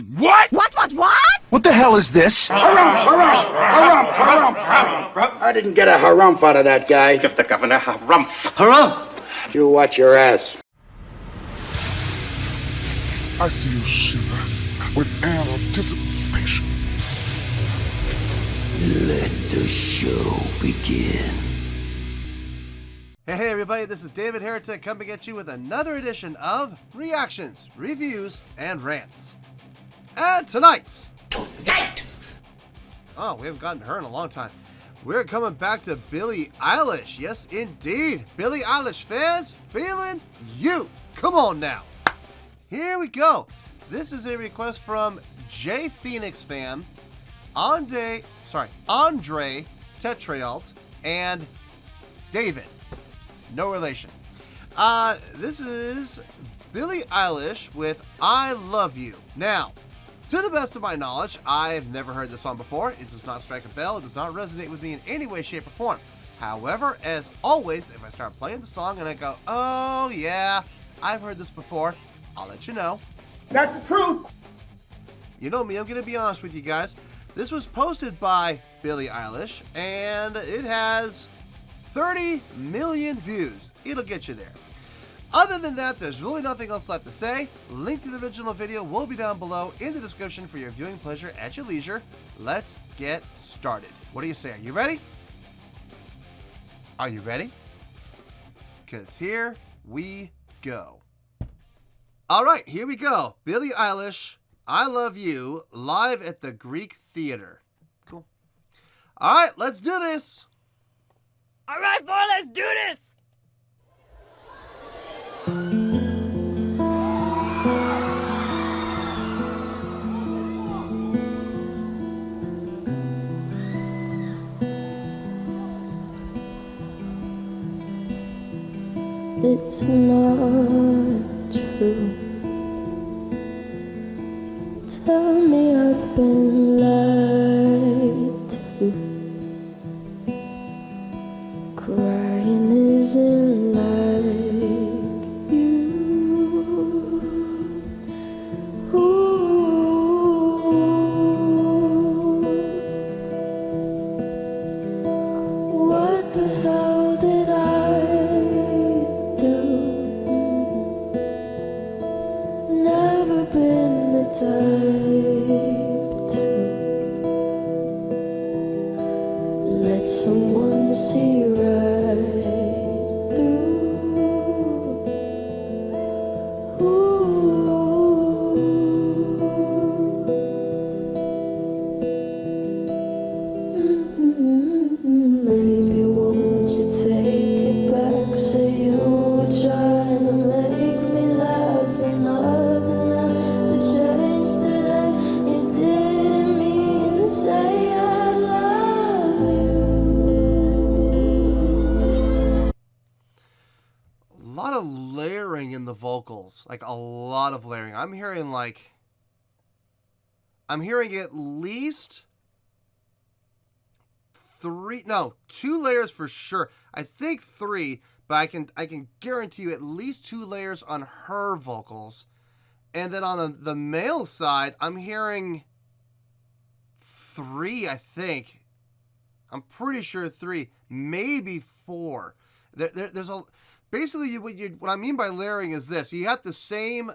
What? What? What the hell is this? Harumph. I didn't get a harumph out of that guy. Give the governor harumph. Harumph! You watch your ass. I see you shiver with anticipation. Let the show begin. Hey everybody, this is David Heretic coming at you with another edition of Reactions, Reviews, and Rants. And tonight! Oh, we haven't gotten to her in a long time. We're coming back to Billie Eilish. Yes, indeed. Billie Eilish fans, feeling you. Come on now. Here we go. This is a request from J Phoenix fan, Andre Tetraalt, and David. No relation. This is Billie Eilish with I Love You. Now, to the best of my knowledge, I've never heard this song before. It does not strike a bell. It does not resonate with me in any way, shape, or form. However, as always, if I start playing the song and I go, oh yeah, I've heard this before, I'll let you know. That's the truth. You know me, I'm going to be honest with you guys. This was posted by Billie Eilish, and it has 30 million views. It'll get you there. Other than that, there's really nothing else left to say. Link to the original video will be down below in the description for your viewing pleasure at your leisure. Let's get started. What do you say? Are you ready? Are you ready? Because here we go. All right, here we go. Billie Eilish, I Love You, live at the Greek Theater. Cool. All right, let's do this. All right, boy, let's do this. It's not true. Tell me I've been lied to. Crying isn't like you. Ooh. What the hell did I do? Never been the type to let someone see right through. Maybe won't you take it back? Say you were trying to make me laugh, and nothing else to change today. You didn't mean to say I love you. A lot of layering in the vocals. Like, a lot of layering. I'm hearing at least two layers for sure. I think three, but I can guarantee you at least 2 layers on her vocals. And then on the male side, I'm hearing 3, I think. I'm pretty sure 3, maybe 4. There's a basically what I mean by layering is this: you have the same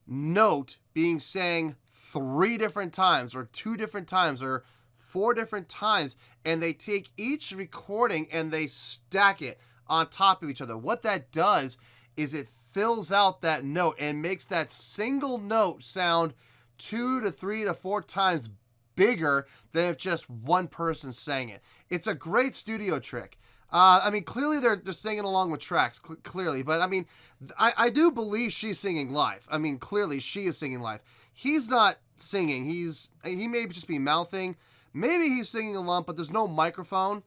note being sang 3 different times, or 2 different times, or 4 different times, and they take each recording and they stack it on top of each other. What that does is it fills out that note and makes that single note sound 2 to 3 to 4 times bigger than if just one person sang it. It's a great studio trick. I mean, clearly they're singing along with tracks, clearly, but I mean, I do believe she's singing live. I mean, clearly she is singing live. He's not singing. He may just be mouthing. Maybe he's singing along, but there's no microphone,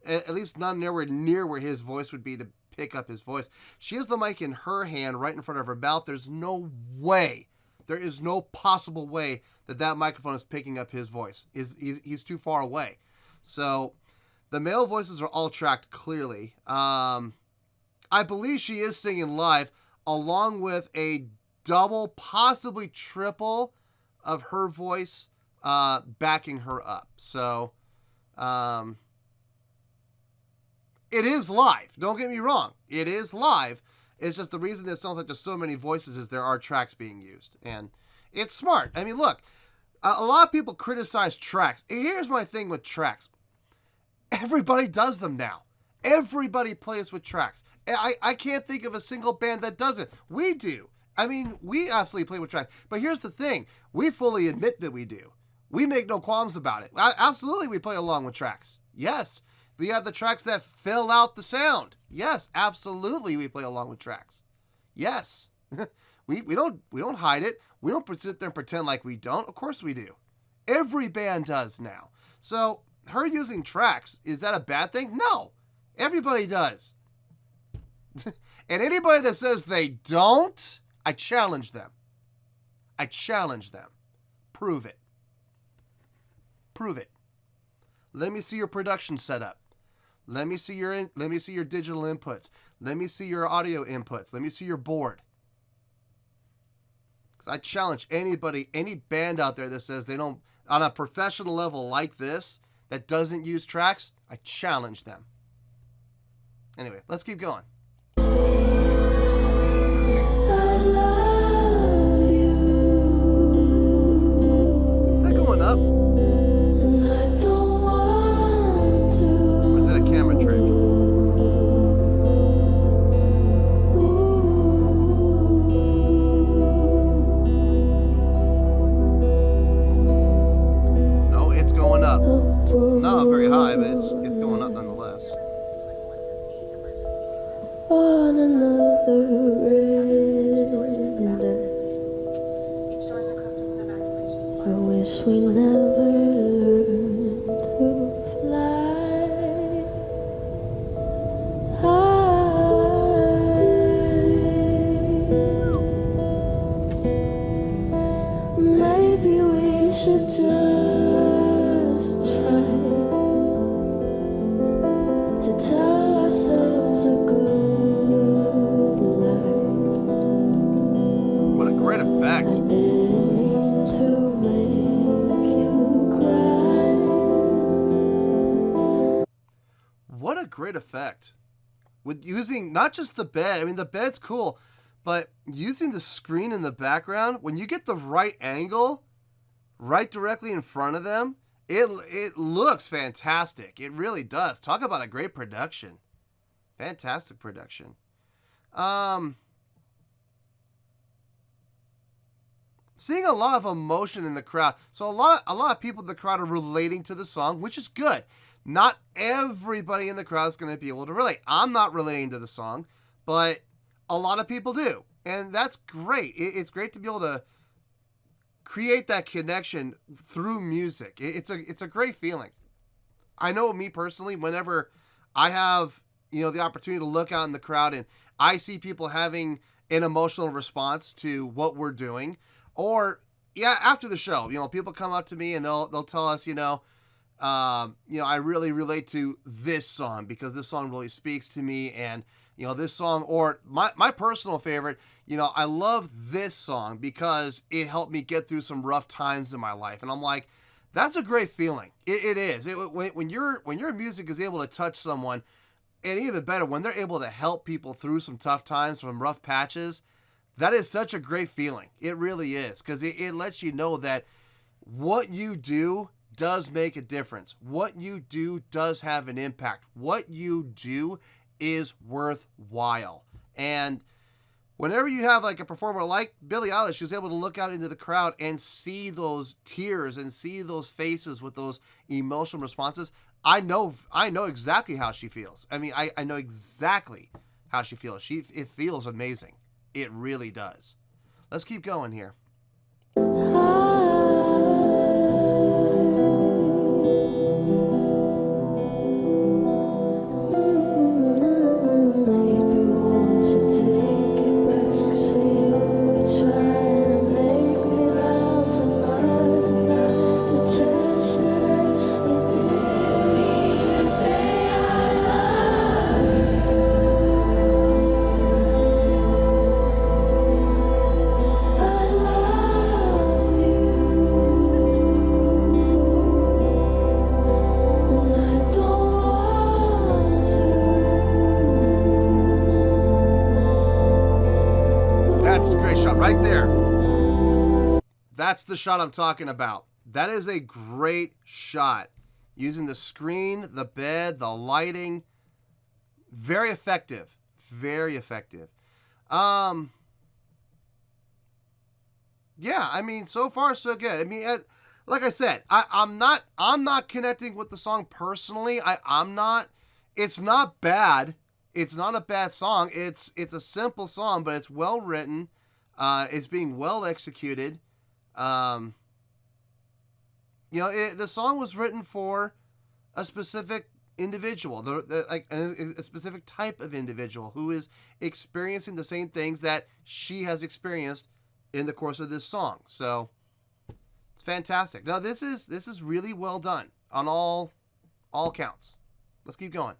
at least not nowhere near where his voice would be to pick up his voice. She has the mic in her hand right in front of her mouth. There's no way, there is no possible way that microphone is picking up his voice. He's too far away. So the male voices are all tracked clearly. I believe she is singing live along with a double, possibly triple of her voice backing her up. So it is live. Don't get me wrong. It is live. It's just the reason it sounds like there's so many voices is there are tracks being used. And it's smart. I mean, look, a lot of people criticize tracks. Here's my thing with tracks. Everybody does them now. Everybody plays with tracks. I can't think of a single band that doesn't. We do. I mean, we absolutely play with tracks. But here's the thing. We fully admit that we do. We make no qualms about it. Absolutely, we play along with tracks. Yes. We have the tracks that fill out the sound. Yes, absolutely, we play along with tracks. Yes. we don't hide it. We don't sit there and pretend like we don't. Of course we do. Every band does now. So her using tracks, is that a bad thing? No. Everybody does. And anybody that says they don't, I challenge them. I challenge them. Prove it. Prove it. Let me see your production setup. Let me see your digital inputs. Let me see your audio inputs. Let me see your board. Because I challenge anybody, any band out there that says they don't, on a professional level like this, that doesn't use tracks, I challenge them. Anyway, let's keep going. I love you, Is that going up? and I don't want to. Or is that a camera trick? No, it's going up. Not very high, but it's going up nonetheless. On another red eye. I wish we never learned to fly high. Maybe we should just try to tell ourselves a good lie. What a great effect. I didn't mean to make you cry. What a great effect. With using not just the bed, I mean, the bed's cool, but using the screen in the background, when you get the right angle, right directly in front of them, it looks fantastic. It really does. Talk about a great production. Fantastic production. Seeing a lot of emotion in the crowd. So a lot of people in the crowd are relating to the song, which is good. Not everybody in the crowd is going to be able to relate. I'm not relating to the song, but a lot of people do. And that's great. It's great to be able to create that connection through music. It's a great feeling. I know me personally, whenever I have, the opportunity to look out in the crowd and I see people having an emotional response to what we're doing, or after the show, people come up to me and they'll tell us, I really relate to this song because this song really speaks to me, and this song, or my personal favorite, I love this song because it helped me get through some rough times in my life. And I'm like, that's a great feeling. It is. When your music is able to touch someone, and even better, when they're able to help people through some tough times, some rough patches, that is such a great feeling. It really is, because it lets you know that what you do does make a difference. What you do does have an impact. What you do is worthwhile. And whenever you have like a performer like Billie Eilish, who's able to look out into the crowd and see those tears and see those faces with those emotional responses, I know exactly how she feels. I mean, I know exactly how she feels. It feels amazing. It really does. Let's keep going here. I love That's the shot I'm talking about. That is a great shot. Using the screen, the bed, the lighting. Very effective. Very effective. Yeah, I mean, so far so good. I mean, like I said, I'm not connecting with the song personally. I'm not. It's not bad. It's not a bad song. It's a simple song, but it's well written. It's being well executed. The song was written for a specific individual, like a specific type of individual who is experiencing the same things that she has experienced in the course of this song. So it's fantastic. Now this is really well done on all counts. Let's keep going.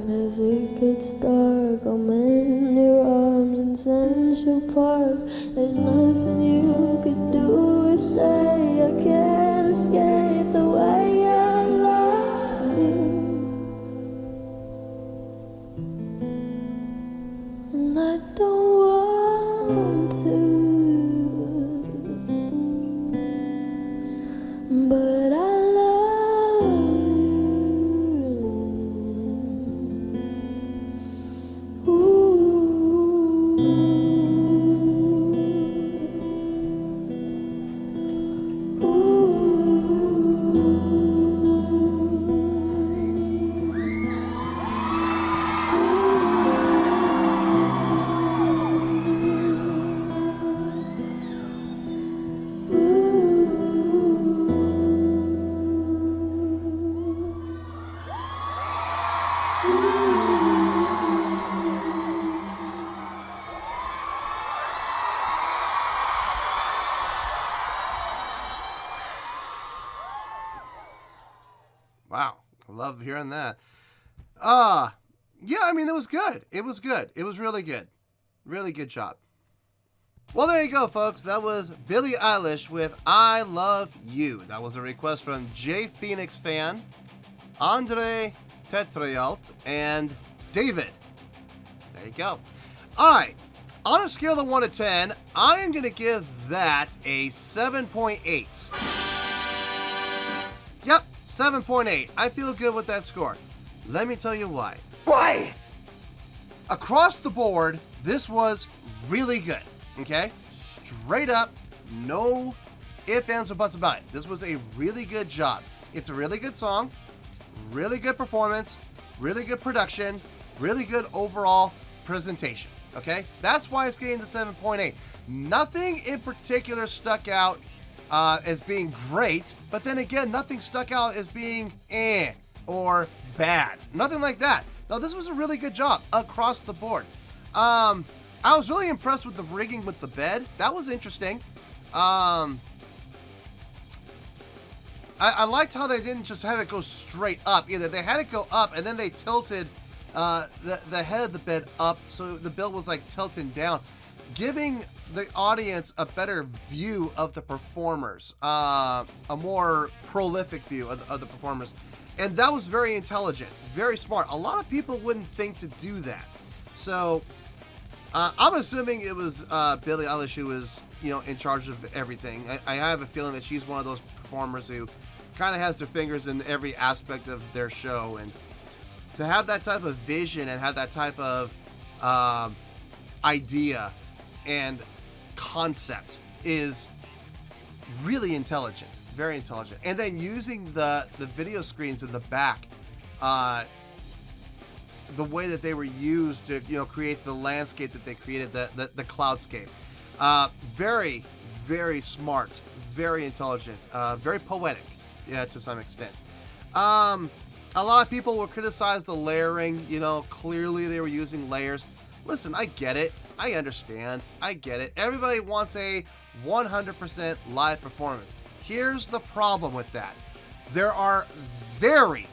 As it gets dark, I'm in your arms in Central Park. There's nothing you could do or say. I can't escape the way I love you, and I don't want to, but I Wow, I love hearing that. Yeah, I mean, it was good. It was good. It was really good. Really good job. Well, there you go, folks. That was Billie Eilish with I Love You. That was a request from J Phoenix fan, Andre Tetrialt, and David. There you go. All right. On a scale of 1 to 10, I am going to give that a 7.8. Yep, 7.8. I feel good with that score. Let me tell you why. Why? Across the board, this was really good. Okay? Straight up, no ifs, ands, or buts about it. This was a really good job. It's a really good song, really good performance, really good production, really good overall presentation. Okay? That's why it's getting the 7.8. Nothing in particular stuck out as being great, but then again, nothing stuck out as being or bad. Nothing like that. No, this was a really good job across the board. I was really impressed with the rigging with the bed. That was interesting. I liked how they didn't just have it go straight up either. They had it go up and then they tilted the head of the bed up, so the bill was like tilting down, giving the audience a better view of the performers, a more prolific view of the performers. And that was very intelligent, very smart. A lot of people wouldn't think to do that. So I'm assuming it was Billie Eilish who was, in charge of everything. I have a feeling that she's one of those performers who kind of has their fingers in every aspect of their show. And to have that type of vision and have that type of idea and concept is really intelligent, very intelligent. And then using the video screens in the back, the way that they were used to create the landscape that they created, the cloudscape, very, very smart, very intelligent, very poetic, to some extent. A lot of people will criticize the layering. Clearly they were using layers. Listen, I get it. I understand. I get it. Everybody wants a 100% live performance. Here's the problem with that. There are very,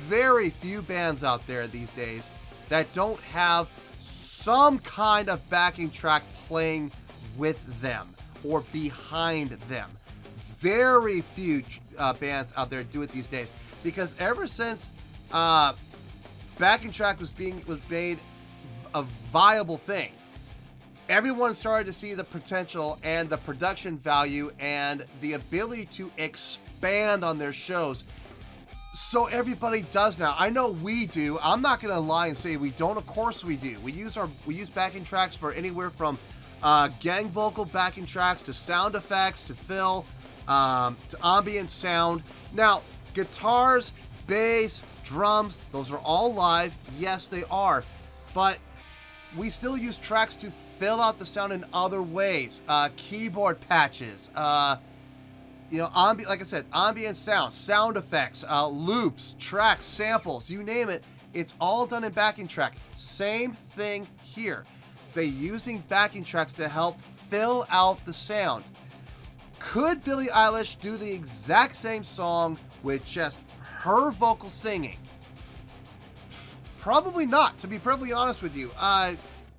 very few bands out there these days that don't have some kind of backing track playing with them or behind them. Very few bands out there do it these days, because ever since backing track was made a viable thing, everyone started to see the potential and the production value and the ability to expand on their shows. So everybody does now. I know we do. I'm not gonna lie and say we don't. Of course we do. We use backing tracks for anywhere from gang vocal backing tracks to sound effects to fill to ambient sound. Now, guitars, bass, drums, those are all live. Yes, they are. But we still use tracks to fill out the sound in other ways. Keyboard patches, like I said, ambient sound effects, loops, tracks, samples, you name it. It's all done in backing track. Same thing here. They're using backing tracks to help fill out the sound. Could Billie Eilish do the exact same song with just her vocal singing? Probably not, to be perfectly honest with you.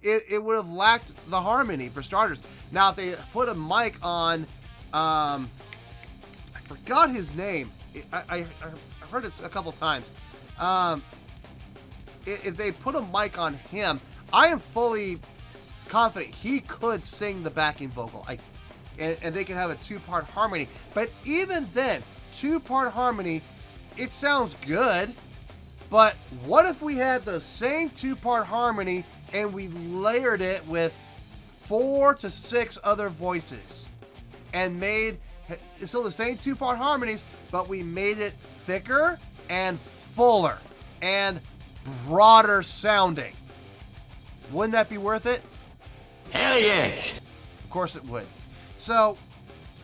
It would have lacked the harmony, for starters. Now, if they put a mic on, I forgot his name. I've heard it a couple times. If they put a mic on him, I am fully confident he could sing the backing vocal. And they can have a two-part harmony. But even then, two-part harmony, it sounds good. But what if we had the same two-part harmony and we layered it with 4 to 6 other voices and made still the same two-part harmonies, but we made it thicker and fuller and broader sounding? Wouldn't that be worth it? Hell yes. Of course it would. So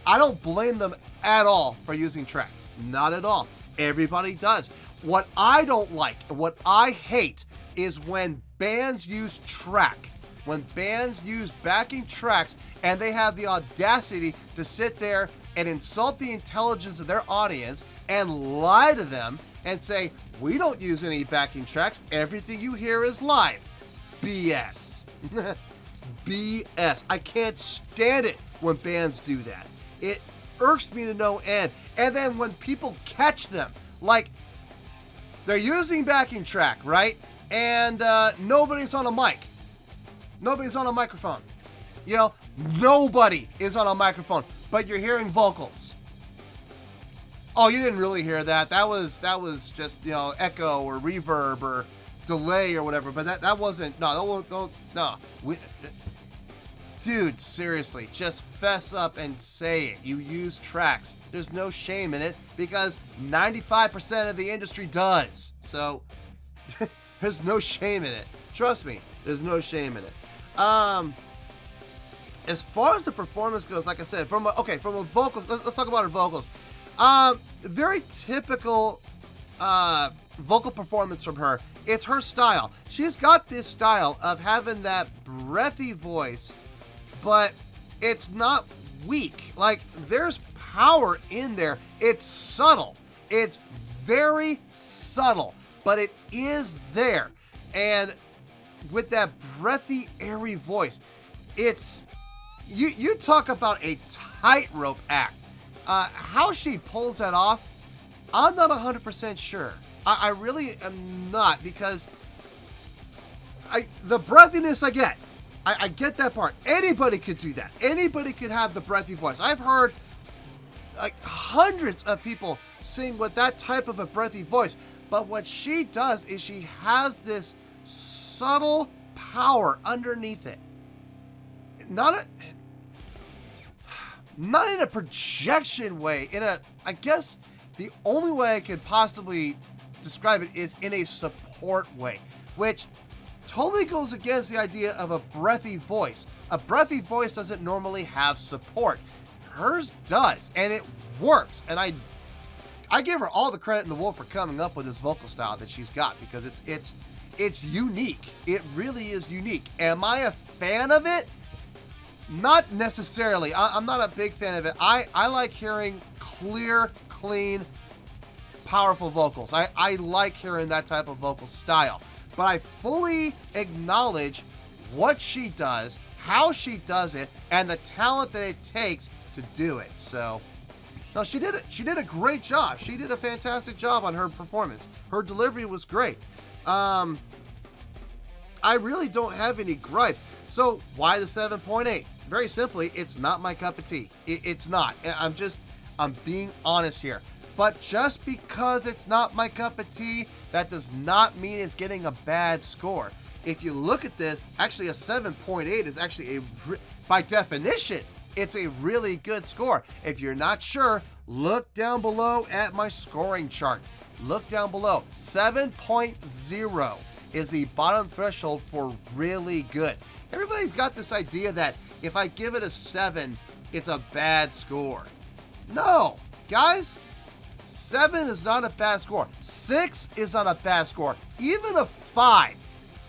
I don't blame them at all for using tracks. Not at all. Everybody does. What I don't like, what I hate, is when bands use track. When bands use backing tracks and they have the audacity to sit there and insult the intelligence of their audience and lie to them and say, we don't use any backing tracks. Everything you hear is live. BS. BS. I can't stand it when bands do that. It irks me to no end. And then when people catch them, like they're using backing track, right? And nobody's on a mic. Nobody's on a microphone. You know, nobody is on a microphone, but you're hearing vocals. Oh, you didn't really hear that. That was just, you know, echo or reverb or delay or whatever. But that wasn't. No. Dude, seriously, just fess up and say it. You use tracks. There's no shame in it because 95% of the industry does. So there's no shame in it. Trust me, there's no shame in it. As far as the performance goes, like I said, from a vocals, let's talk about her vocals. Very typical vocal performance from her. It's her style. She's got this style of having that breathy voice, but it's not weak. Like, there's power in there. It's subtle. It's very subtle, but it is there. And with that breathy, airy voice, it's you talk about a tightrope act. How she pulls that off, I'm not 100% sure. I really am not, because the breathiness I get. I get that part. Anybody could do that. Anybody could have the breathy voice. I've heard like hundreds of people sing with that type of a breathy voice. But what she does is she has this subtle power underneath it. Not in a projection way. I guess the only way I could possibly describe it is in a support way, which totally goes against the idea of a breathy voice. A breathy voice doesn't normally have support. Hers does, and it works. And I give her all the credit in the world for coming up with this vocal style that she's got, because it's unique. It really is unique. Am I a fan of it? Not necessarily. I'm not a big fan of it. I like hearing clear, clean, powerful vocals. I like hearing that type of vocal style. But I fully acknowledge what she does, how she does it, and the talent that it takes to do it. So, no, she did it. She did a great job. She did a fantastic job on her performance. Her delivery was great. I really don't have any gripes. So why the 7.8? Very simply, it's not my cup of tea. It's not. I'm being honest here. But just because it's not my cup of tea, that does not mean it's getting a bad score. If you look at this, actually a 7.8 is actually by definition, it's a really good score. If you're not sure, look down below at my scoring chart. Look down below. 7.0 is the bottom threshold for really good. Everybody's got this idea that if I give it a 7, it's a bad score. No, guys, 7 is not a bad score. 6 is not a bad score. Even a 5,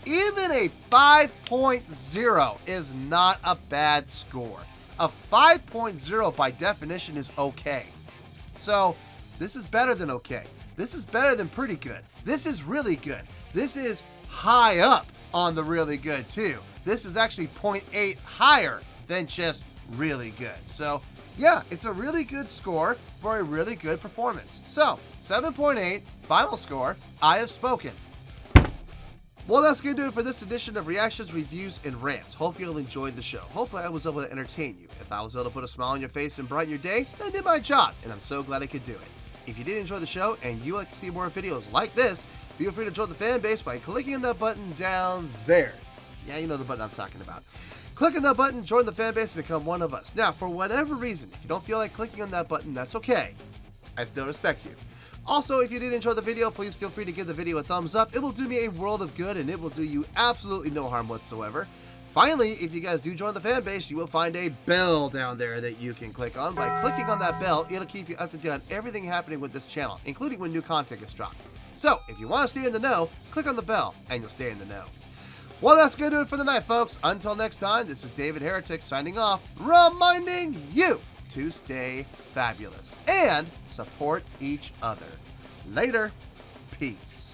even a 5.0 is not a bad score. A 5.0 by definition is okay. So this is better than okay. This is better than pretty good. This is really good. This is high up on the really good too. This is actually 0.8 higher than just really good. So yeah, it's a really good score for a really good performance. So 7.8 final score. I have spoken. Well, that's going to do it for this edition of Reactions, Reviews, and Rants. Hope you all enjoyed the show. Hopefully I was able to entertain you. If I was able to put a smile on your face and brighten your day, then I did my job, and I'm so glad I could do it. If you did enjoy the show and you like to see more videos like this, feel free to join the fan base by clicking on that button down there. Yeah, you know the button I'm talking about. Click on that button, join the fan base, and become one of us. Now, for whatever reason, if you don't feel like clicking on that button, that's okay. I still respect you. Also, if you did enjoy the video, please feel free to give the video a thumbs up. It will do me a world of good, and it will do you absolutely no harm whatsoever. Finally, if you guys do join the fan base, you will find a bell down there that you can click on. By clicking on that bell, it'll keep you up to date on everything happening with this channel, including when new content gets dropped. So, if you want to stay in the know, click on the bell, and you'll stay in the know. Well, that's going to do it for the night, folks. Until next time, this is David Heretic signing off, reminding you to stay fabulous and support each other. Later. Peace.